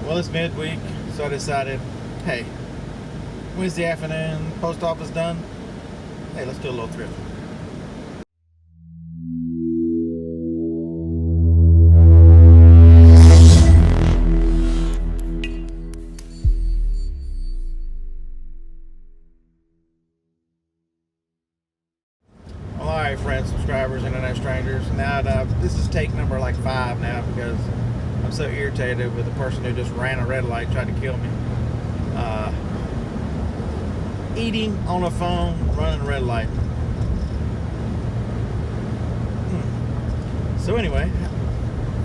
Well, it's midweek, so I decided, hey, Wednesday afternoon, post office done. Hey, let's do a little thrift. Well, all right, friends, subscribers, internet strangers. Now, this is take number like 5 now because I'm so irritated with the person who just ran a red light, tried to kill me. Eating on a phone, running a red light. So anyway,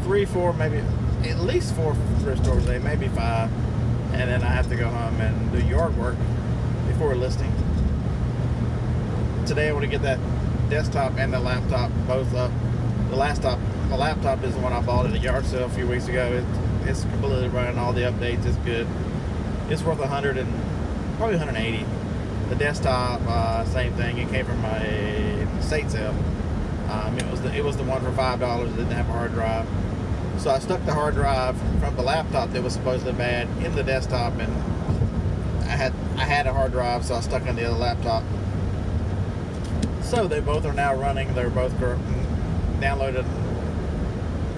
3, 4, maybe at least 4 thrift stores a day, maybe 5, and then I have to go home and do yard work before listing. Today I want to get that desktop and the laptop both up. The laptop is the one I bought at a yard sale a few weeks ago. It's completely running all the updates. It's good. It's worth 100 and probably 180. The desktop, same thing. It came from a estate sale. It was the one for $5. It didn't have a hard drive, so I stuck the hard drive from the laptop that was supposedly bad in the desktop, and I had a hard drive, so I stuck on the other laptop. So they both are now running. They're both downloaded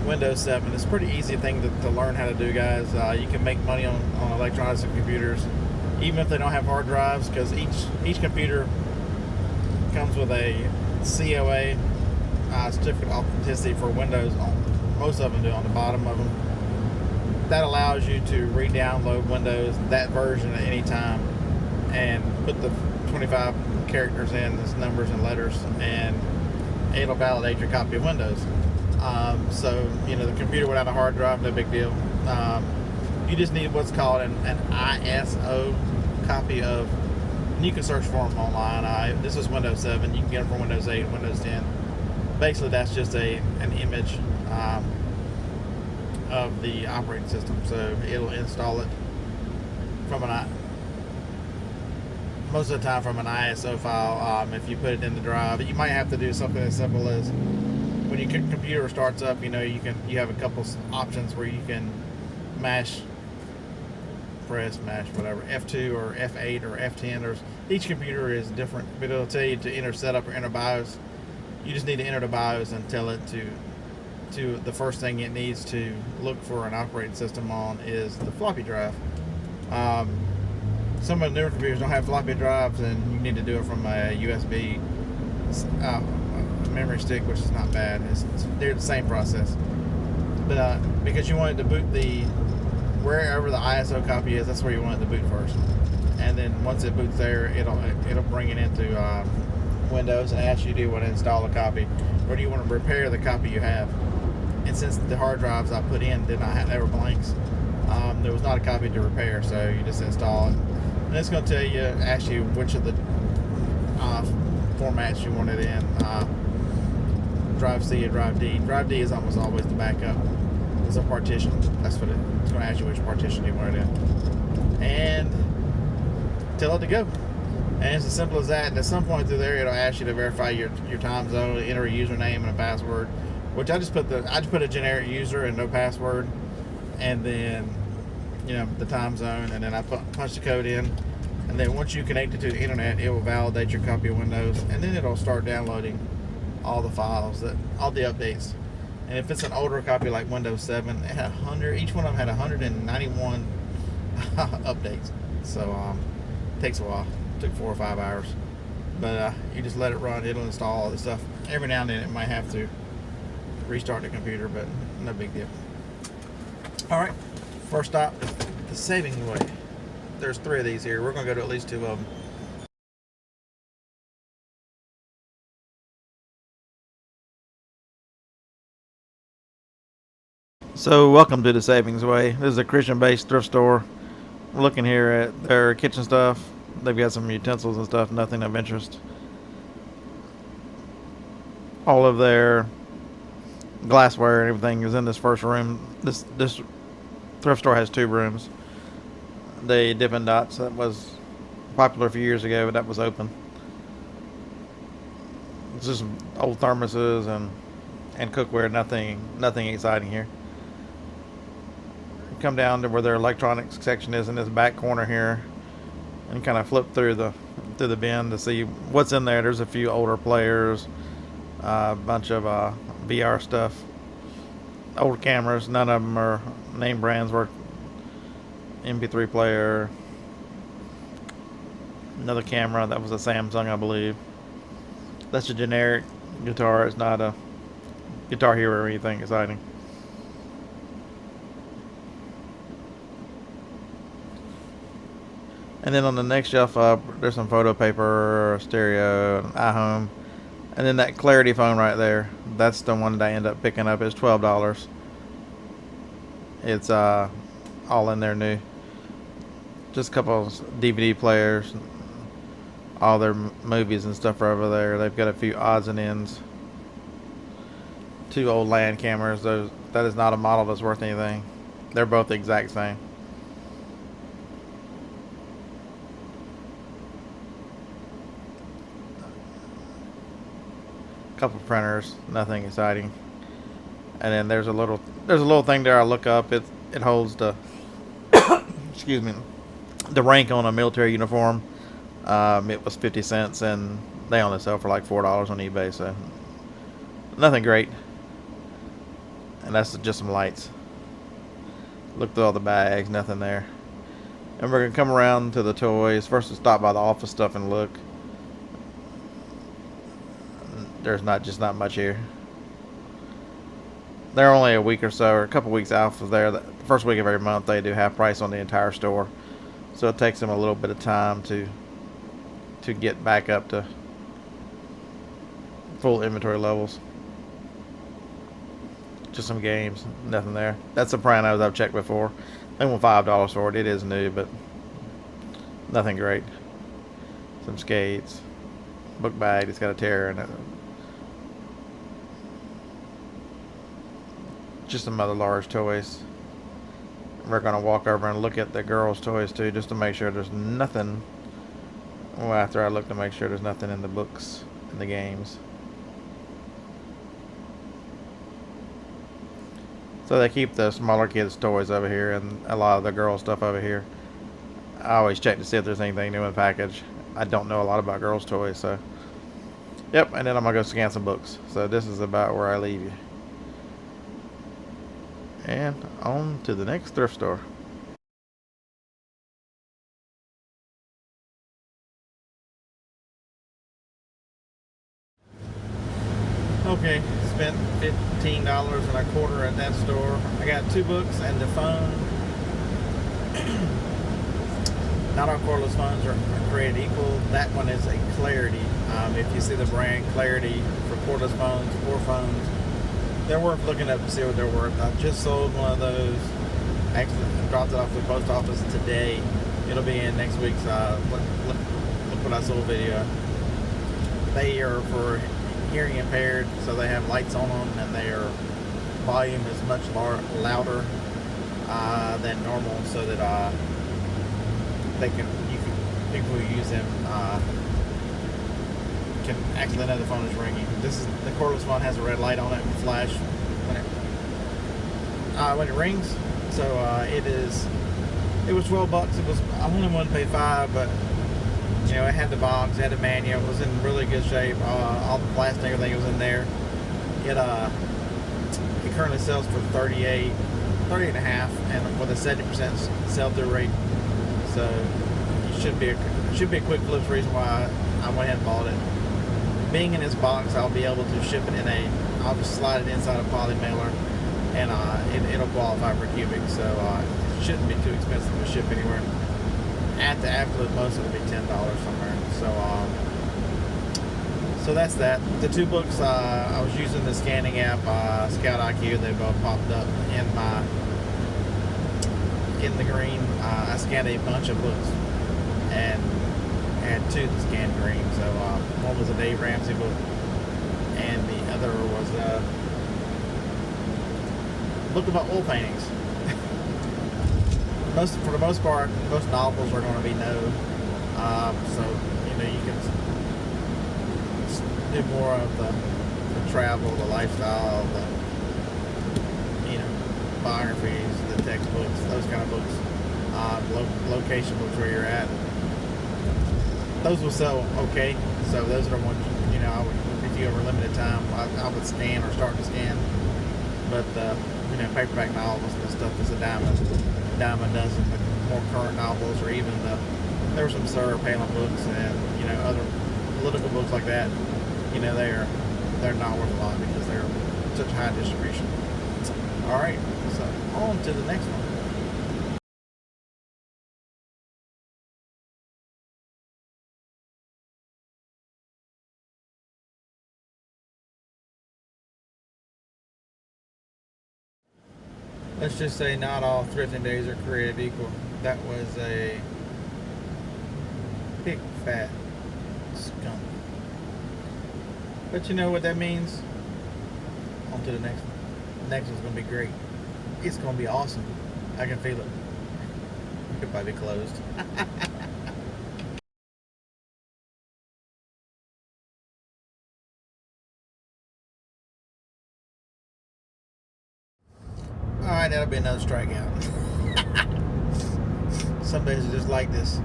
Windows 7. It's a pretty easy thing to learn how to do, guys. You can make money on electronics and computers, even if they don't have hard drives, because each computer comes with a COA, certificate of authenticity for Windows. Most of them do on the bottom of them. That allows you to re-download Windows, that version at any time, and put the 25 characters in as numbers and letters, and it'll validate your copy of Windows. So the computer without a hard drive, no big deal. You just need what's called an ISO copy of, and you can search for them online. This is Windows 7. You can get them from Windows 8, Windows 10. Basically, that's just an image of the operating system. So it'll install it from most of the time from an ISO file. If you put it in the drive, you might have to do something as simple as when your computer starts up. You have a couple options where you can press whatever, F2 or F8 or F10. Each computer is different, but it'll tell you to enter setup or enter BIOS. You just need to enter the BIOS and tell it to the first thing it needs to look for an operating system on is the floppy drive. Some of the newer computers don't have floppy drives, and you need to do it from a USB memory stick, which is not bad. They're the same process, but because you want it to boot wherever the ISO copy is, that's where you want it to boot first, and then once it boots there, it'll bring it into Windows and ask you, do you want to install a copy, or do you want to repair the copy you have? And since the hard drives I put in they were blanks, there was not a copy to repair, so you just install it, and it's going to ask you which of the formats you want it in, drive C or drive D. Drive D is almost always the backup. It's a partition. That's what it's going to ask you, which partition you want it in, and tell it to go. And it's as simple as that. And at some point through there, it'll ask you to verify your time zone, enter a username and a password, which I just put a generic user and no password, and then the time zone, and then I punch the code in, and then once you connect it to the internet, it will validate your copy of Windows, and then it'll start downloading all the files, all the updates. And if it's an older copy like Windows 7, it had 100. Each one of them had 191 updates. So it takes a while. It took 4 or 5 hours, but you just let it run. It'll install all the stuff. Every now and then, it might have to restart the computer, but no big deal. All right, first stop is the savings way. There's 3 of these here. We're gonna go to at least 2 of them. So welcome to the Savings Way. This is a Christian-based thrift store. We're looking here at their kitchen stuff. They've got some utensils and stuff, nothing of interest. All of their glassware and everything is in this first room. This thrift store has 2 rooms. The Dippin' Dots, that was popular a few years ago, but that was open. It's just old thermoses and cookware. Nothing exciting here. come down to where their electronics section is in this back corner here, and kind of flip through the bin to see what's in there. There's a few older players, a bunch of VR stuff, old cameras. None of them are name brands. Worth MP3 player, another camera that was a Samsung, I believe. That's a generic guitar. It's not a Guitar Hero or anything exciting. And then on the next shelf up, there's some photo paper, stereo, an iHome, and then that Clarity phone right there. That's the one that I end up picking up. It's $12. It's all in there new. Just a couple of DVD players, all their movies and stuff are over there. They've got a few odds and ends. 2 old LAN cameras. That is not a model that's worth anything. They're both the exact same. Couple printers, nothing exciting. And then there's a little thing there I look up. It holds the excuse me, the rank on a military uniform. It was 50 cents and they only sell for like $4 on eBay, so nothing great. And that's just some lights. Look through all the bags, nothing there. And we're gonna come around to the toys. First we'll stop by the office stuff and look. There's not much here. They're only a week or so, or a couple weeks out of there. The first week of every month they do half price on the entire store, so it takes them a little bit of time to get back up to full inventory levels. Just some games, nothing there. That's Sopranos I've checked before. They want $5 for it. It is new, but nothing great. Some skates, book bag. It's got a tear in it. Just some other large toys. We're gonna walk over and look at the girls' toys too, just to make sure there's nothing. Well, after I look to make sure there's nothing in the books and the games. So they keep the smaller kids' toys over here and a lot of the girls' stuff over here. I always check to see if there's anything new in the package. I don't know a lot about girls' toys, so. Yep, and then I'm gonna go scan some books. So this is about where I leave you. And on to the next thrift store. Okay, spent $15.25 at that store. I got 2 books and the phone. Not all cordless phones are created equal. That one is a Clarity. If you see the brand Clarity for cordless phones or phones, they're worth looking up to see what they're worth. I just sold one of those. Actually, I dropped it off to the post office today. It'll be in next week's look what I sold video. They are for hearing impaired, so they have lights on them, and their volume is much louder than normal, so that people who use them can actually know the phone is ringing. The cordless phone has a red light on it and flash when it rings. So it was $12. I only wanted to pay $5, but you know, it had the box, it had the manual, it was in really good shape. All the plastic, everything was in there. It currently sells for $30 and a half, and with a 70% sell-through rate. So it should be a quick flip. Reason why I went ahead and bought it. Being in this box, I'll be able to ship it I'll just slide it inside a poly mailer, and it'll qualify for cubic, so it shouldn't be too expensive to ship anywhere. At the absolute most, it'll be $10 somewhere. So that's that. The 2 books, I was using the scanning app, Scout IQ. They both popped up in the green. I scanned a bunch of books and had 2 that scanned green. So one was a Dave Ramsey book, and the other was a book about oil paintings. For the most part, most novels are going to be no. So you can do more of the travel, the lifestyle, biographies, the textbooks, those kind of books, location books where you're at. Those will sell okay. So those are the ones, you know, if you have a limited time, I would scan or start to scan. But you know, paperback novels and stuff is a dime a dozen. The more current novels, or even there were some Sarah Palin books and, you know, other political books like that. You know, they're not worth a lot because they're such high distribution. All right, so on to the next one. Let's just say not all thrifting days are created equal. That was a big fat skunk. But you know what that means? On to the next one. The next one's going to be great. It's going to be awesome. I can feel it. It might be closed. Alright, that'll be another strikeout. Some days are just like this.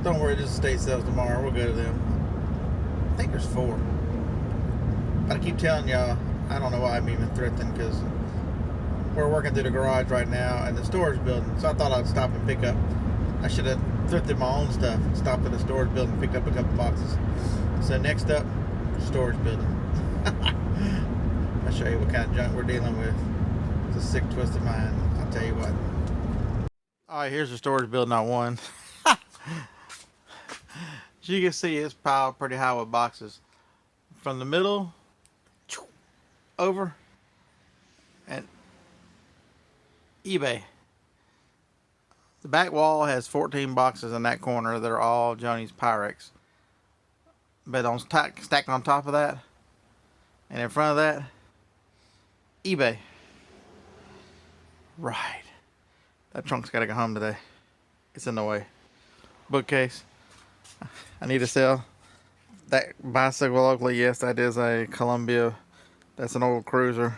Don't worry, this estate sells tomorrow. We'll go to them. I think there's 4. But I keep telling y'all, I don't know why I'm even thrifting, because we're working through the garage right now and the storage building. So I thought I'd stop and pick up. I should have thrifted my own stuff. Stopped at the storage building and picked up a couple boxes. So next up, storage building. I'll show you what kind of junk we're dealing with. It's a sick, twisted mind. I'll tell you what. Alright, here's the storage building I won. As you can see, it's piled pretty high with boxes. From the middle, over, and eBay. The back wall has 14 boxes in that corner. They're all Johnny's Pyrex. But stacked on top of that, and in front of that, eBay. Right. That trunk's got to go home today. It's in the way. Bookcase. I need to sell that bicycle locally. Yes, that is a Columbia. That's an old cruiser.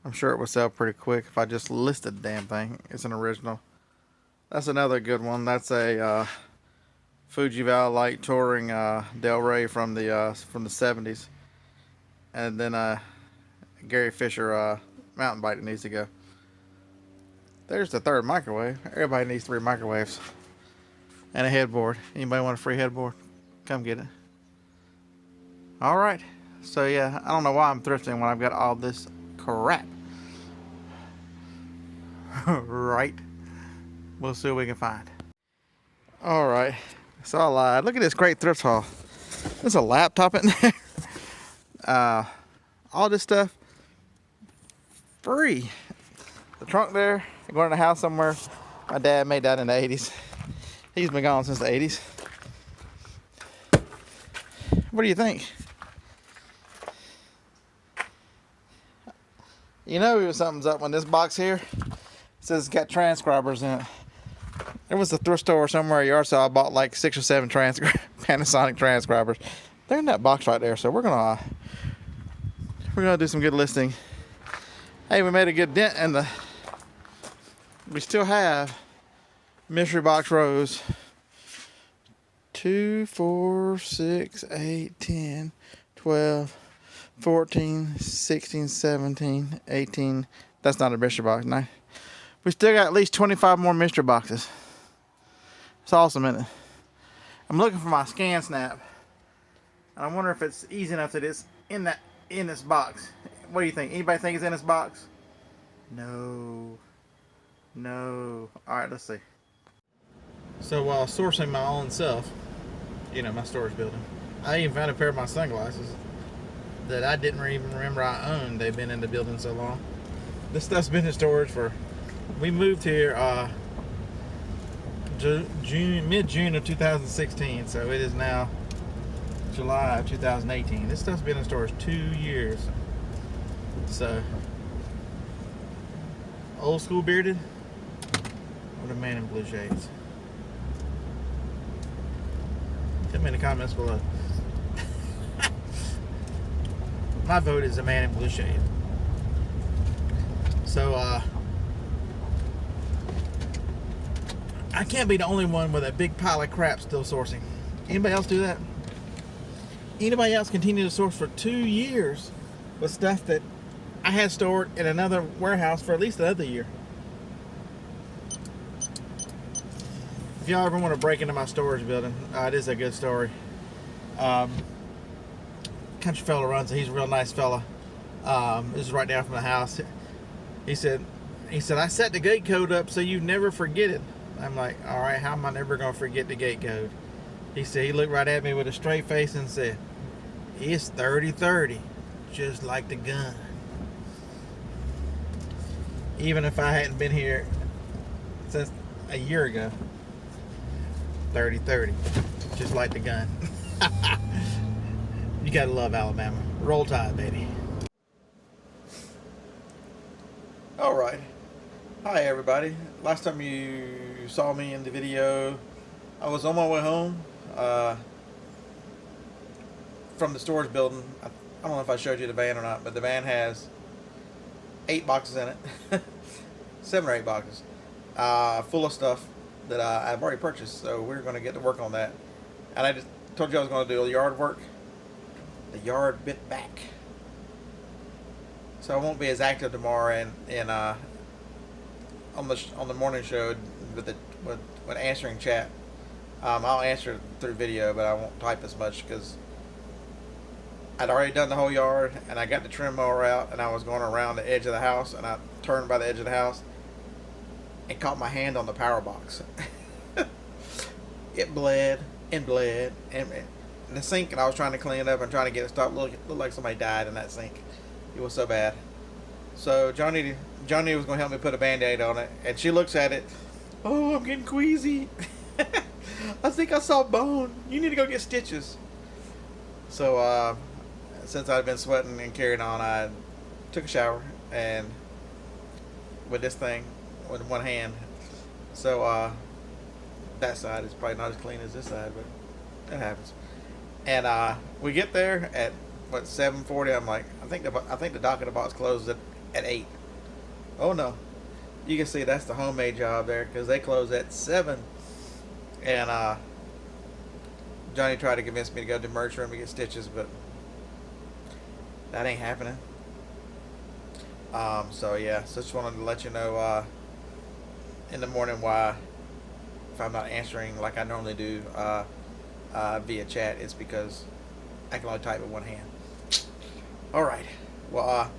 I'm sure it would sell pretty quick if I just listed the damn thing. It's an original. That's another good one. That's a Fuji Valley Light Touring Del Rey from the 70s. And then Gary Fisher mountain bike that needs to go. There's the 3rd microwave. Everybody needs 3 microwaves. And a headboard. Anybody want a free headboard? Come get it. Alright. So yeah, I don't know why I'm thrifting when I've got all this crap. Right. We'll see what we can find. Alright. So I lied. Look at this great thrift haul. There's a laptop in there. All this stuff free. The trunk there, going in the house somewhere. My dad made that in the 80s. He's been gone since the 80s. What do you think? You know something's up when this box here says it's got transcribers in it. There was a thrift store somewhere at yard sale. I bought like 6 or 7 Panasonic transcribers. They're in that box right there. So we're gonna do some good listing. Hey, we made a good dent in the. We still have mystery box rows 2, 4, 6, 8, 10, 12, 14, 16, 17, 18. That's not a mystery box. No. We still got at least 25 more mystery boxes. It's awesome, isn't it? I'm looking for my scan snap. And I wonder if it's easy enough that it's in this box. What do you think? Anybody think it's in this box? No. No. Alright, let's see. So while sourcing my own stuff, you know, my storage building, I even found a pair of my sunglasses that I didn't even remember I owned. They've been in the building so long. This stuff's been in storage for. We moved here mid-June of 2016, so it is now July of 2018. This stuff's been in storage 2 years. So, old school bearded or the man in blue shades? Tell me in the comments below. My vote is the man in blue shade. So I can't be the only one with a big pile of crap still sourcing. Anybody else do that? Anybody else continue to source for 2 years with stuff that I had stored in another warehouse for at least another year? If y'all ever want to break into my storage building, it is a good story. Country fella runs it. He's a real nice fella. This is right down from the house. He said, I set the gate code up so you never forget it. I'm like, all right, how am I never going to forget the gate code? He said, he looked right at me with a straight face and said, it's 30-30, just like the gun. Even if I hadn't been here since a year ago. 30-30, just like the gun. You gotta love Alabama. Roll Tide, baby. Alright. Hi, everybody. Last time you saw me in the video, I was on my way home from the storage building. I don't know if I showed you the van or not, but the van has 8 boxes in it. 7 or 8 boxes. Full of stuff that I've already purchased, so we're going to get to work on that. And I just told you I was going to do a yard work. The yard bit back, so I won't be as active tomorrow and on the morning show with answering chat. I'll answer through video, but I won't type as much because I'd already done the whole yard and I got the trim mower out and I was going around the edge of the house and I turned by the edge of the house and caught my hand on the power box. It bled and bled and the sink, and I was trying to clean it up and trying to get it stopped. Looked like somebody died in that sink. It was so bad. So Johnny was going to help me put a Band-Aid on it, and she looks at it. Oh, I'm getting queasy. I think I saw bone. You need to go get stitches. So since I'd been sweating and carrying on, I took a shower and with this thing with one hand. So that side is probably not as clean as this side, but that happens. And we get there at what, 7:40. I'm like, I think the dock of the box closes at 8. Oh no, you can see that's the homemade job there because they close at 7. And Johnny tried to convince me to go to the merch room to get stitches, but that ain't happening. So yeah, so just wanted to let you know in the morning why, if I'm not answering like I normally do via chat, it's because I can only type with one hand. Alright, well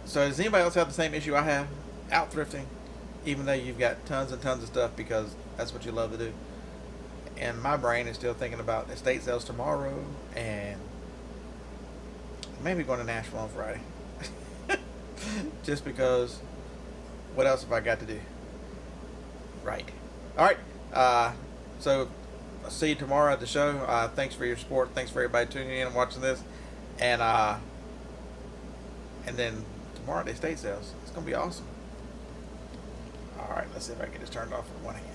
so does anybody else have the same issue I have out thrifting, even though you've got tons and tons of stuff because that's what you love to do? And my brain is still thinking about estate sales tomorrow and maybe going to Nashville on Friday. Just because, what else have I got to do? Right. Alright, so I'll see you tomorrow at the show. Thanks for your support. Thanks for everybody tuning in and watching this. And then tomorrow at the estate sales. It's going to be awesome. Alright, let's see if I can get this turned off with one hand.